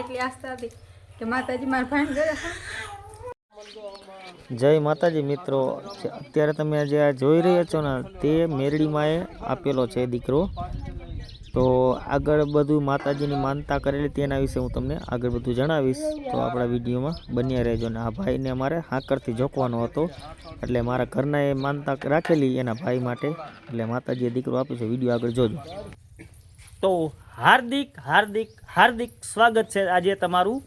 એટલી આસ્થા હતી કે માતાજી મારા ભાઈને ગયા. જય માતાજી મિત્રો, અત્યારે તમે જે આ જોઈ રહ્યા છો ને તે મેરડીમાં આપેલો છે દીકરો. તો આગળ બધું માતાજીની માનતા કરેલી તેના વિશે હું તમને આગળ બધું જણાવીશ. તો આપણા વિડીયોમાં બન્યા રહેજો. ને આ ભાઈને અમારે હાંકરથી ઝોકવાનો હતો, એટલે મારા ઘરના એ માનતા રાખેલી એના ભાઈ માટે, એટલે માતાજીએ દીકરો આપ્યો છે. વિડીયો આગળ જોજો. તો હાર્દિક હાર્દિક હાર્દિક સ્વાગત છે આજે તમારું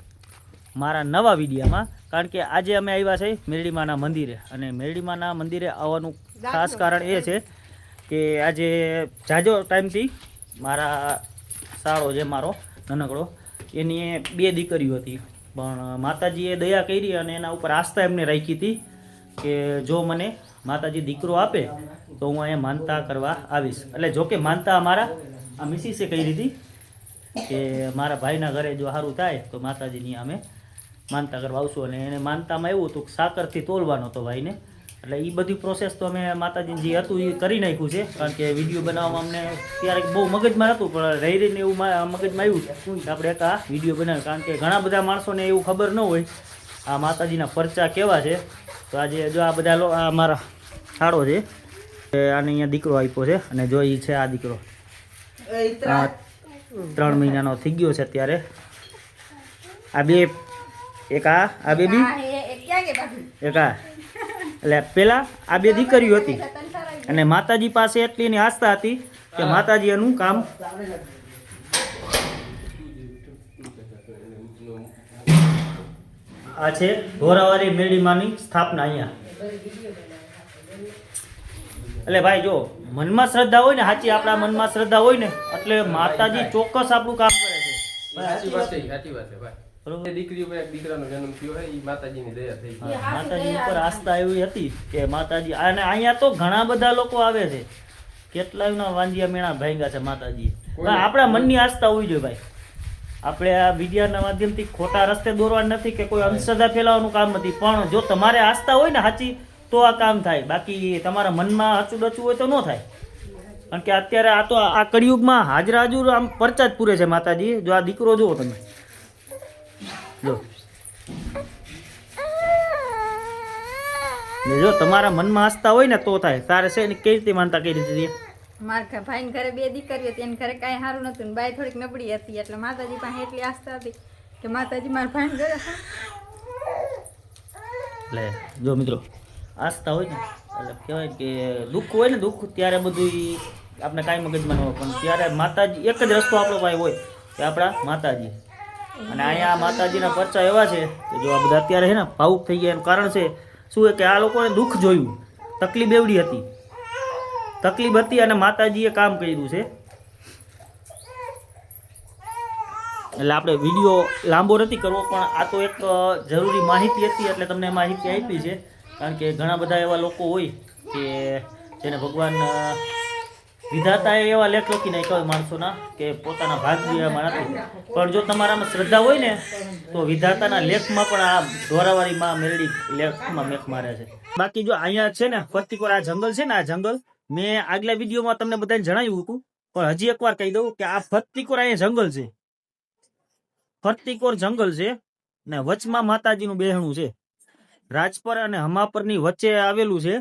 મારા નવા વિડીયોમાં. કારણ કે આજે અમે આવ્યા છે મેરડીમાના મંદિરે, અને મેરડીમાના મંદિરે આવવાનું ખાસ કારણ એ છે કે આજે જાજો ટાઈમથી મારા સાળો જે મારો નાનકડો એની 2 દીકરીઓ હતી, પણ માતાજીએ દયા કરી અને એના ઉપર આસ્થા એમને રાખી હતી કે જો મને માતાજી દીકરો આપે તો હું અહીંયા માનતા કરવા આવીશ. એટલે જોકે માનતા અમારા આ મિસિસે કરી હતી કે મારા ભાઈના ઘરે જો સારું થાય તો માતાજીની અમે માનતા કરવા આવશું. અને એને માનતામાં એવું હતું કે સાકરથી તોલવાનો હતો ભાઈને, એટલે એ બધી પ્રોસેસ તો અમે માતાજીને જે હતું એ કરી નાખ્યું છે. કારણ કે વિડીયો બનાવવામાં અમને ત્યારે બહુ મગજમાં હતું, પણ રહી રહીને એવું મગજમાં આવ્યું કે આપણે એક આ વિડીયો બનાવ્યો. કારણ કે ઘણા બધા માણસોને એવું ખબર ન હોય આ માતાજીના પરચા કેવા છે. તો આજે જો આ બધા આ મારા સાળો છે, આને અહીંયા દીકરો આપ્યો છે, અને જો એ છે આ દીકરો 3 મહિનાનો થઈ ગયો છે અત્યારે. આ બે એક આ બેબી એક આ, એટલે પેલા આ 2 દીકરીઓ હતી, અને માતાજી પાસે એટલી એની આસ્થા હતી કે માતાજી એનું કામ. આ છે ઢોરાવાળી મેરડીમાની સ્થાપના અહીંયા. એટલે ભાઈ જો મનમાં શ્રદ્ધા હોય ને, સાચી આપણા મનમાં શ્રદ્ધા હોય ને, એટલે માતાજી ચોક્કસ આપણું કામ કરે છે. સાચી વાત છે ભાઈ. દીકરી ઉપર એક દીકરાનો જન્મ થયો હોય, માતાજીની દયા થઈ. માતાજી ઉપર આસ્થા એવી હતી કે માતાજી, અને અહીંયા તો ઘણા બધા લોકો આવે છે, કેટલાયના વાંજિયા મેણા ભાંગ્યા છે માતાજી. આપણા મનની આસ્થા હોવી જોઈએ ભાઈ. આપણે આ વિડીયોના માધ્યમથી ખોટા રસ્તે દોરવા નથી કે કોઈ અંધશ્રદ્ધા ફેલાવવાનું કામ નથી, પણ જો તમારે આસ્થા હોય ને સાચી તો આ કામ થાય. બાકી તમારા મનમાં હચું ડચું હોય તો ન થાય. કારણ કે અત્યારે આ તો આ કળિયુગમાં હાજરા હજુર આમ પરચા જ પૂરે છે માતાજી. જો આ દીકરો જુઓ તમે, જો જો તમારા મનમાં આસ્થા હોય ને તો થાય. તારે છે ને કઈ રીતે માનતા કરી દીધી? મારા ભાઈને ઘરે 2 દીકરીઓ હતી, એને ઘરે કાંઈ સારું નતું ને બાઈ થોડીક નબળી હતી, એટલે માતાજી પાસે એટલી આસ્થા હતી કે માતાજી મારા ભાઈને ગયા. એટલે જો મિત્રો આસ્થા હોય ને, એટલે કહેવાય કે દુઃખ હોય ને, દુઃખ ત્યારે બધું આપણે કાંઈ મગજમાં ન હોય, પણ ત્યારે માતાજી એક જ રસ્તો આપણો પાસે હોય કે આપણા માતાજી. અને અહીંયા માતાજીના પરચા એવા છે કે જો આ બધા અત્યારે છે ને ભાવુક થઈ ગયા. એનું કારણ છે શું છે કે આ લોકોને દુઃખ જોયું, તકલીફ એવડી હતી, તકલીફ હતી, અને માતાજીએ કામ કર્યું છે. એટલે આપણે વિડીયો લાંબો નથી કરવો, પણ આ તો એક જરૂરી માહિતી હતી એટલે તમને માહિતી આપી છે. કારણ કે ઘણા બધા એવા લોકો હોય કે જેને ભગવાન વિધાતાએ એવા લેખ લખી નાખ્યા હોય માણસોના કે પોતાના ભાગ્યમાં નથી, પણ જો તમારામાં શ્રદ્ધા હોય ને તો વિધાતાના લેખમાં પણ આ ઢોરાવાળીમાં મેરડી લેખમાં મેખ મારે છે. બાકી જો અહીંયા છે ને ફરતીકોર આ જંગલ છે ને, આ જંગલ મેં આગલા વિડીયોમાં તમને બધાને જણાવ્યું હતું, પણ હજી એકવાર કહી દઉં કે આ ફરતીકોર અહીંયા જંગલ છે, ફરતીકોર જંગલ છે, ને વચમાં માતાજીનું બેહણું છે. રાજપર અને હમાપરની વચ્ચે આવેલું છે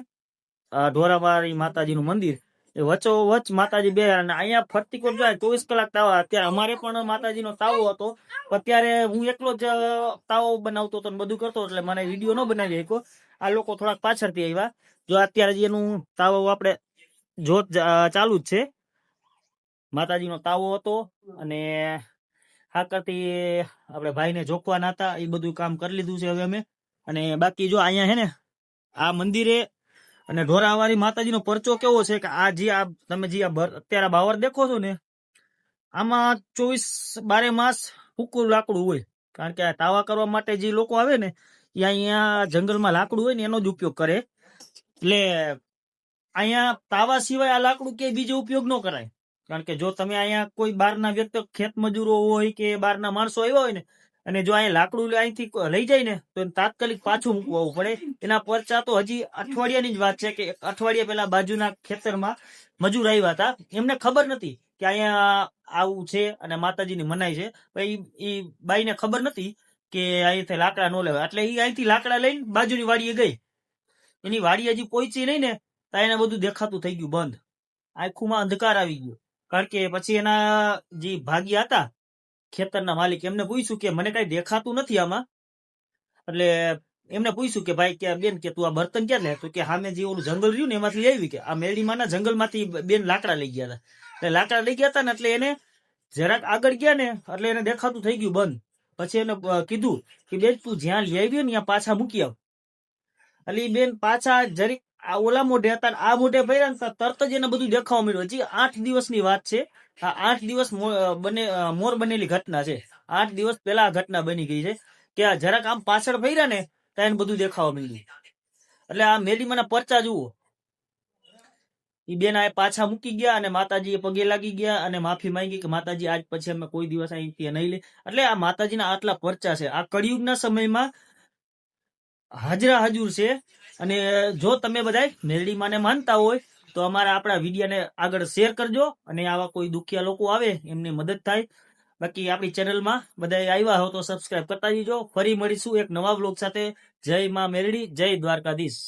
ઢોરાવાળી માતાજીનું મંદિર. એ વચ્ચોવચ્ચ માતાજી બે, અને અહીંયા ફરતીકોર જાય 24 કલાક તાવા. અત્યારે અમારે પણ માતાજીનો તાવો હતો, પણ ત્યારે હું એકલો જ તાવો બનાવતો હતો, બધું કરતો, એટલે મને વિડીયો ન બનાવી શક્યો. આ લોકો થોડાક પાછળથી આવ્યા. જો અત્યારે એનું તાવો આપણે જોત ચાલુ જ છે. માતાજીનો તાવો હતો, અને હાકરથી આપણે ભાઈને જોખવાના હતા, એ બધું કામ કરી લીધું છે હવે અમે. અને બાકી જો અહીંયા છે ને આ મંદિરે અને ઢોરાવાળી માતાજીનો પરચો કેવો છે કે આ જે આ તમે જે અત્યારે બાવર દેખો છો ને, આમાં 12 માસ સૂકું લાકડું હોય. કારણ કે આ તાવા કરવા માટે જે લોકો આવે ને એ અહીંયા જંગલમાં લાકડું હોય ને એનો જ ઉપયોગ કરે. એટલે અહીંયા તાવા સિવાય આ લાકડું કે બીજો ઉપયોગ ન કરાય. કારણ કે જો તમે અહીંયા કોઈ બહારના વ્યક્તિ ખેત મજૂરો હોય કે બહારના માણસો આવ્યા હોય ને, અને જો અહીંયા લાકડું અહીંથી લઈ જાય ને તો એને તાત્કાલિક પાછું મૂકવું આવવું પડે. એના પરચા તો હજી અઠવાડિયાની જ વાત છે કે 1 અઠવાડિયા પહેલા બાજુના ખેતરમાં મજૂર આવ્યા હતા, એમને ખબર નથી કે અહીંયા આવું છે અને માતાજીની મનાઈ છે. એ બાઈને ખબર નથી કે અહીંથી લાકડા ન લેવાય, એટલે એ અહીંથી લાકડા લઈને બાજુની વાડીએ ગઈ. એની વાડી હજી પહોંચી નહીં ને તો એને બધું દેખાતું થઈ ગયું બંધ, આંખોમાં અંધકાર આવી ગયો. કારણ કે પછી એના જે ભાગ્યા હતા ખેતરના માલિક, એમને પૂછ્યું કે મને કઈ દેખાતું નથી આમાં. એટલે એમને પૂછ્યું કે ભાઈ કે બેન કે તું આ બર્તન ક્યાં લે? તો કે સામે જે ઓલું જંગલ રહ્યું ને એમાંથી આવી, કે આ મેરડીમાંના જંગલમાંથી બેન લાકડા લઈ ગયા હતા. એટલે લાકડા લઈ ગયા હતા ને એટલે એને જરાક આગળ ગયા ને એટલે એને દેખાતું થઈ ગયું બંધ. પછી એને કીધું કે બેન તું જ્યાં લઈ આવી ને ત્યાં પાછા મૂકી આવ. એટલે એ બેન પાછા જરીક આ ઓલા મોઢે હતા ને આ મોઢે ભર્યા ને તરત જ એને બધું દેખાવા મળ્યું. હજી 8 દિવસની વાત છે. આ 8 દિવસ મોર બનેલી ઘટના છે. 8 દિવસ પહેલા આ ઘટના બની ગઈ છે કે આ જરાક આમ પાછળ ભર્યા ને તો એને બધું દેખાવા મળ્યું. એટલે આ મેરડીમાંના પરચા જુઓ. એ બેન આ પાછા મૂકી ગયા અને માતાજીએ પગે લાગી ગયા અને માફી માંગી કે માતાજી આજ પછી અમે કોઈ દિવસ અહીંથી નહીં લે. એટલે આ માતાજીના આટલા પરચા છે. આ કળિયુગના સમયમાં હાજરા હાજુર છે. અને જો તમે બધા મેરડીમાંને માનતા હોય તો આપણા વિડીયોને આગળ શેર કરજો અને આવા કોઈ દુખિયા લોકો આવે એમની મદદ થાય. બાકી આપણી ચેનલમાં બધા આવ્યા હો તો સબસ્ક્રાઇબ કરતા જજો. ફરી મળીશું એક નવા વ્લોગ સાથે. જય માં મેરડી, જય દ્વારકાધીશ.